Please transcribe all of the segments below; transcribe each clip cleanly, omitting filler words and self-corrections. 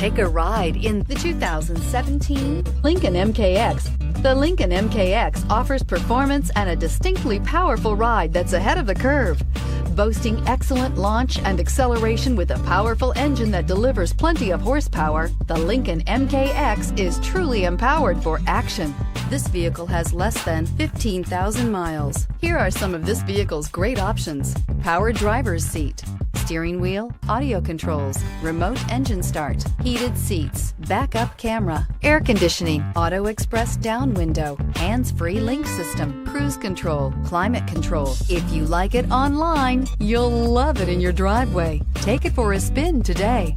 Take a ride in the 2017 Lincoln MKX. The Lincoln MKX offers performance and a distinctly powerful ride that's ahead of the curve. Boasting excellent launch and acceleration with a powerful engine that delivers plenty of horsepower, the Lincoln MKX is truly empowered for action. This vehicle has less than 15,000 miles. Here are some of this vehicle's great options: power driver's seat, steering wheel audio controls, remote engine start, heated seats, backup camera, air conditioning, auto express down window, hands-free link system, cruise control, climate control. If you like it online, you'll love it in your driveway. Take it for a spin today.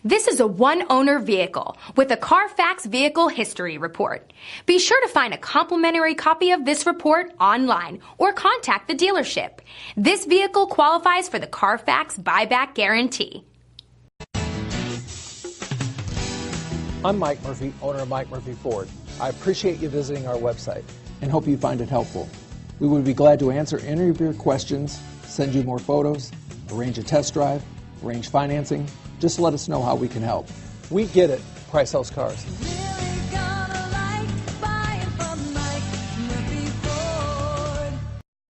This is a one-owner vehicle with a Carfax Vehicle History Report. Be sure to find a complimentary copy of this report online or contact the dealership. This vehicle qualifies for the Carfax Buyback Guarantee. I'm Mike Murphy, owner of Mike Murphy Ford. I appreciate you visiting our website and hope you find it helpful. We would be glad to answer any of your questions, send you more photos, arrange a test drive, arrange financing. Just let us know how we can help. We get it. Price sells cars.